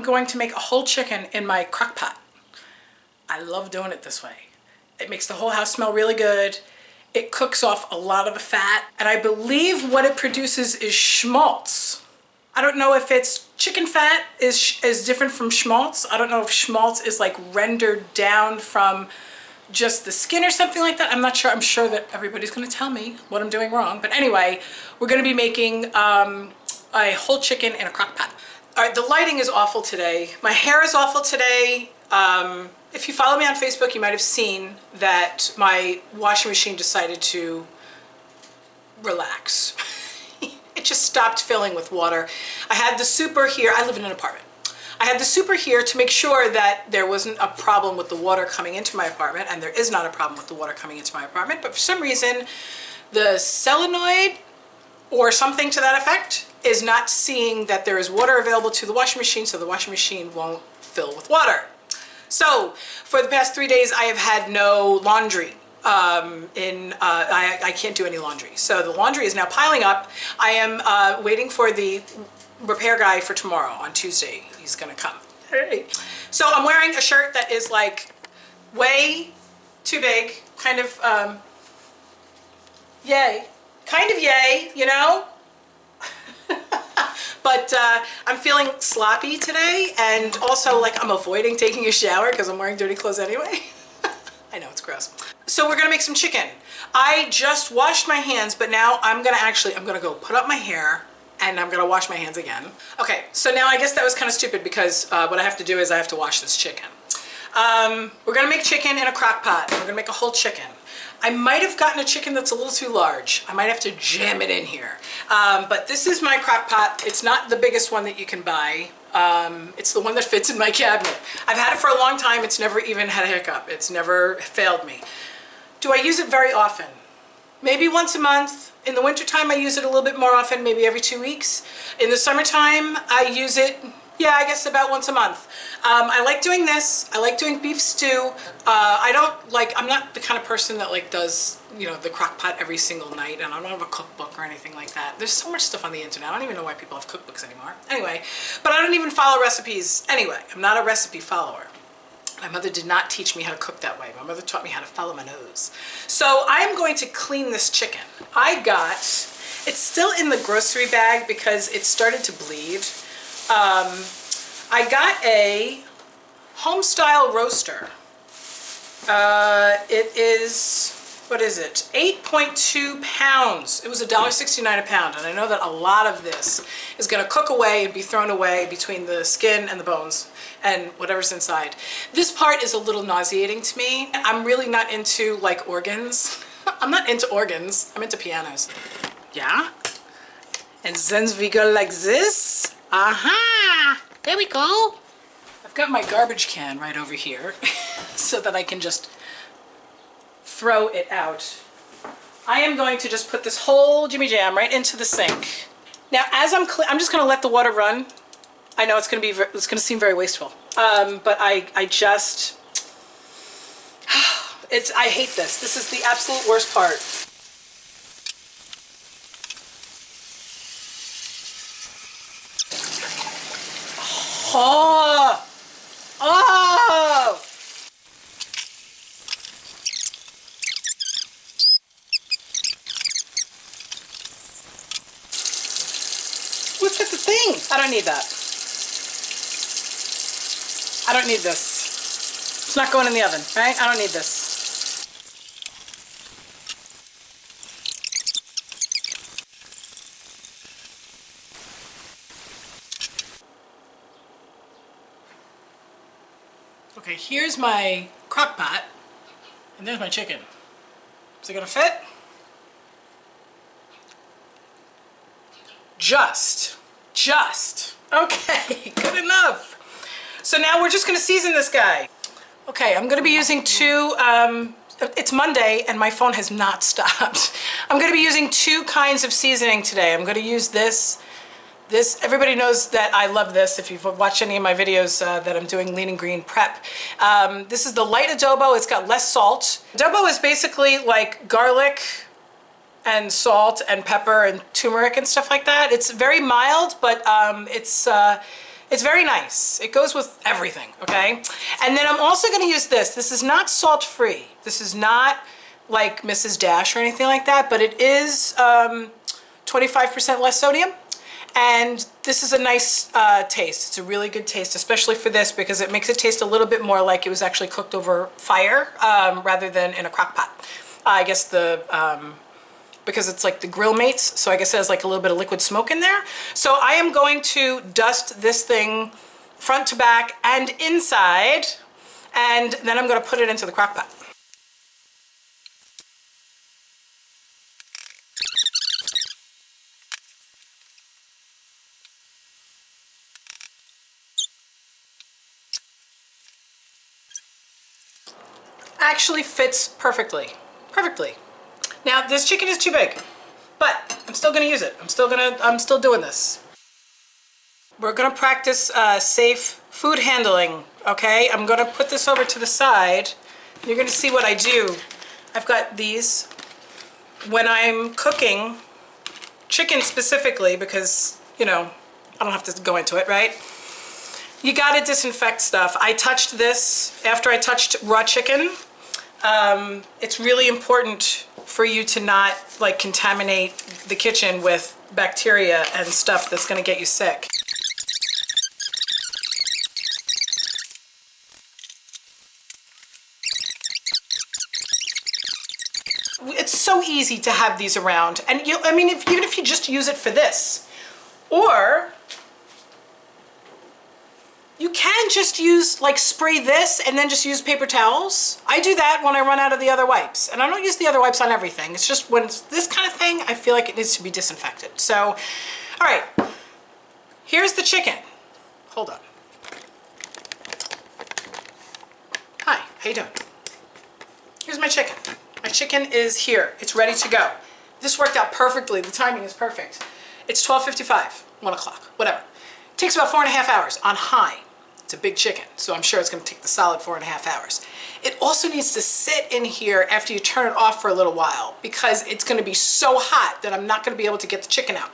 going to make a whole chicken in my crock pot. I love doing it this way. It makes the whole house smell really good. It cooks off a lot of the fat, and I believe what it produces is schmaltz. I don't know if it's chicken fat is different from schmaltz. I don't know if schmaltz is like rendered down from just the skin or something like that. I'm not sure. I'm sure that everybody's gonna tell me what I'm doing wrong. But anyway, we're gonna be making a whole chicken in a crock pot. All right, the lighting is awful today. My hair is awful today. If you follow me on Facebook, you might have seen that my washing machine decided to relax. It just stopped filling with water. I had the super here. I live in an apartment. I had the super here to make sure that there wasn't a problem with the water coming into my apartment, and there is not a problem with the water coming into my apartment, but for some reason, the solenoid or something to that effect is not seeing that there is water available to the washing machine, so the washing machine won't fill with water. So for the past 3 days, I have had no laundry. I can't do any laundry. So the laundry is now piling up. I am waiting for the repair guy for tomorrow on Tuesday. He's gonna come. Hey. So I'm wearing a shirt that is like way too big, kind of yay, you know? But I'm feeling sloppy today, and also like I'm avoiding taking a shower because I'm wearing dirty clothes anyway. I know, it's gross. So we're gonna make some chicken. I just washed my hands, but now I'm gonna go put up my hair and I'm gonna wash my hands again. Okay, so now I guess that was kind of stupid because what I have to do is I have to wash this chicken. We're gonna make chicken in a crock pot. We're gonna make a whole chicken. I might have gotten a chicken that's a little too large. I might have to jam it in here. But this is my crock pot. It's not the biggest one that you can buy. It's the one that fits in my cabinet. I've had it for a long time. It's never even had a hiccup. It's never failed me. Do I use it very often? Maybe once a month. In the wintertime, I use it a little bit more often, maybe every 2 weeks. In the summertime, I use it, yeah, I guess about once a month. I like doing this. I like doing beef stew. I'm not the kind of person that like does, you know, the crock pot every single night, and I don't have a cookbook or anything like that. There's so much stuff on the internet. I don't even know why people have cookbooks anymore. Anyway, but I don't even follow recipes anyway. I'm not a recipe follower. My mother did not teach me how to cook that way. My mother taught me how to follow my nose. So I am going to clean this chicken. It's still in the grocery bag because it started to bleed. I got a home-style roaster. It is, what is it? 8.2 pounds. It was $1.69 a pound, and I know that a lot of this is gonna cook away and be thrown away between the skin and the bones and whatever's inside. This part is a little nauseating to me. I'm really not into like organs. I'm not into organs, I'm into pianos. Yeah? And then we go like this. Aha! There we go. I've got my garbage can right over here so that I can just throw it out. I am going to just put this whole Jimmy Jam right into the sink. Now, as I'm just going to let the water run. I know it's going to seem very wasteful, but I hate this. This is the absolute worst part. Oh! Oh! What's with the thing? I don't need that. I don't need this. It's not going in the oven, right? I don't need this. Okay, here's my crock pot, and there's my chicken. Is it gonna fit? Just. Okay, good enough. So now we're just gonna season this guy. Okay, I'm gonna be using it's Monday and my phone has not stopped. I'm gonna be using 2 kinds of seasoning today. I'm gonna use this, everybody knows that I love this if you've watched any of my videos that I'm doing lean and green prep. This is the light adobo, it's got less salt. Adobo is basically like garlic and salt and pepper and turmeric and stuff like that. It's very mild, but It's very nice. It goes with everything, okay? And then I'm also gonna use this. This is not salt-free. This is not like Mrs. Dash or anything like that, but it is 25% less sodium. And this is a nice taste. It's a really good taste, especially for this, because it makes it taste a little bit more like it was actually cooked over fire rather than in a crock pot. I guess because it's like the grill mates, so I guess it has like a little bit of liquid smoke in there. So I am going to dust this thing front to back and inside, and then I'm gonna put it into the crock pot. Actually fits perfectly. Perfectly. Now this chicken is too big, but I'm still gonna use it. I'm still doing this. We're gonna practice safe food handling, okay? I'm gonna put this over to the side. You're gonna see what I do. I've got these. When I'm cooking chicken specifically, because, you know, I don't have to go into it, right? You gotta disinfect stuff. I touched this after I touched raw chicken. It's really important for you to not like contaminate the kitchen with bacteria and stuff that's gonna get you sick. It's so easy to have these around, and I mean, even if you just use it for this, or you can just use, like, spray this and then just use paper towels. I do that when I run out of the other wipes. And I don't use the other wipes on everything. It's just when it's this kind of thing, I feel like it needs to be disinfected. So, all right, here's the chicken. Hold on. Hi, how you doing? Here's my chicken. My chicken is here. It's ready to go. This worked out perfectly. The timing is perfect. It's 12:55, 1 o'clock, whatever. It takes about 4.5 hours on high. It's a big chicken, so I'm sure it's gonna take the solid 4.5 hours. It also needs to sit in here after you turn it off for a little while, because it's gonna be so hot that I'm not gonna be able to get the chicken out.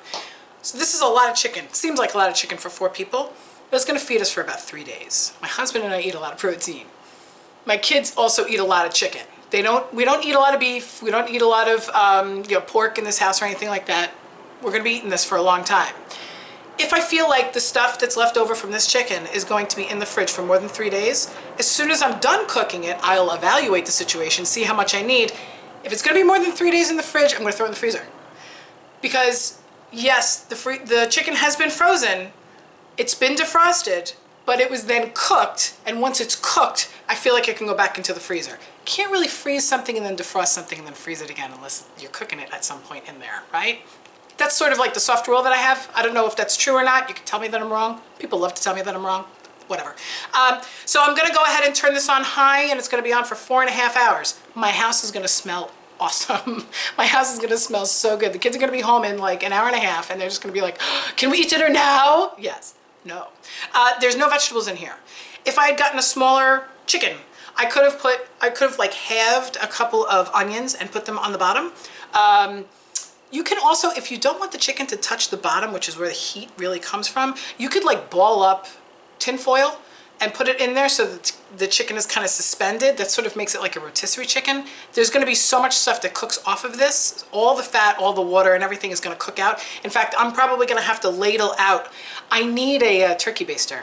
So this is a lot of chicken. Seems like a lot of chicken for 4 people, but it's gonna feed us for about 3 days. My husband and I eat a lot of protein. My kids also eat a lot of chicken. We don't eat a lot of beef. We don't eat a lot of pork in this house or anything like that. We're gonna be eating this for a long time. If I feel like the stuff that's left over from this chicken is going to be in the fridge for more than 3 days, as soon as I'm done cooking it, I'll evaluate the situation, see how much I need. If it's gonna be more than 3 days in the fridge, I'm gonna throw it in the freezer. Because yes, the chicken has been frozen, it's been defrosted, but it was then cooked, and once it's cooked, I feel like it can go back into the freezer. Can't really freeze something and then defrost something and then freeze it again unless you're cooking it at some point in there, right? That's sort of like the soft rule that I have. I don't know if that's true or not. You can tell me that I'm wrong. People love to tell me that I'm wrong. Whatever. So I'm gonna go ahead and turn this on high, and it's gonna be on for 4.5 hours. My house is gonna smell awesome. My house is gonna smell so good. The kids are gonna be home in like an hour and a half, and they're just gonna be like, can we eat dinner now? Yes. No. There's no vegetables in here. If I had gotten a smaller chicken, I could have like halved a couple of onions and put them on the bottom. You can also, if you don't want the chicken to touch the bottom, which is where the heat really comes from, you could like ball up tin foil and put it in there so that the chicken is kind of suspended. That sort of makes it like a rotisserie chicken. There's gonna be so much stuff that cooks off of this. All the fat, all the water, and everything is gonna cook out. In fact, I'm probably gonna have to ladle out. I need a turkey baster.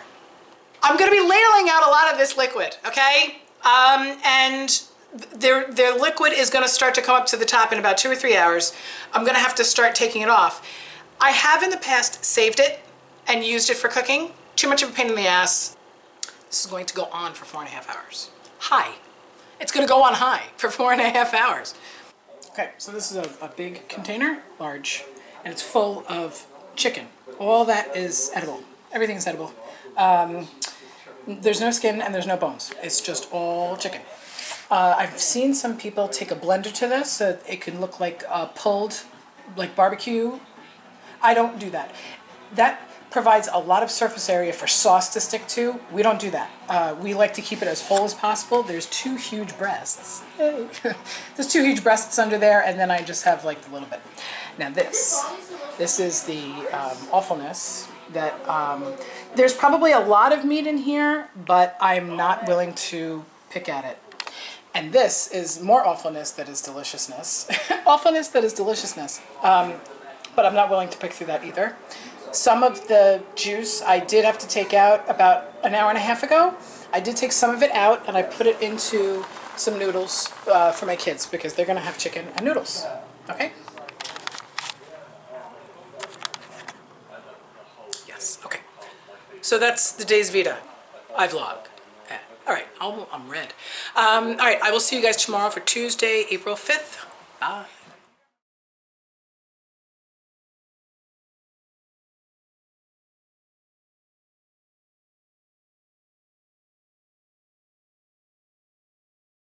I'm gonna be ladling out a lot of this liquid, okay? And their liquid is gonna start to come up to the top in about 2 or 3 hours. I'm gonna have to start taking it off. I have in the past saved it and used it for cooking. Too much of a pain in the ass. This is going to go on for 4.5 hours. High. It's gonna go on high for 4.5 hours. Okay, so this is a big container, large, and it's full of chicken. All that is edible. Everything is edible. There's no skin and there's no bones. It's just all chicken. I've seen some people take a blender to this so it can look like pulled, like barbecue. I don't do that. That provides a lot of surface area for sauce to stick to. We don't do that. We like to keep it as whole as possible. There's 2 huge breasts. There's 2 huge breasts under there, and then I just have like a little bit. Now this is the awfulness. that there's probably a lot of meat in here, but I'm not willing to pick at it. And this is more awfulness that is deliciousness. Awfulness that is deliciousness. But I'm not willing to pick through that either. Some of the juice I did have to take out about an hour and a half ago. I did take some of it out and I put it into some noodles for my kids because they're gonna have chicken and noodles, okay? Yes, okay. So that's the day's Veda. I vlog. All right, I'm red. All right, I will see you guys tomorrow for Tuesday, April 5th. Bye.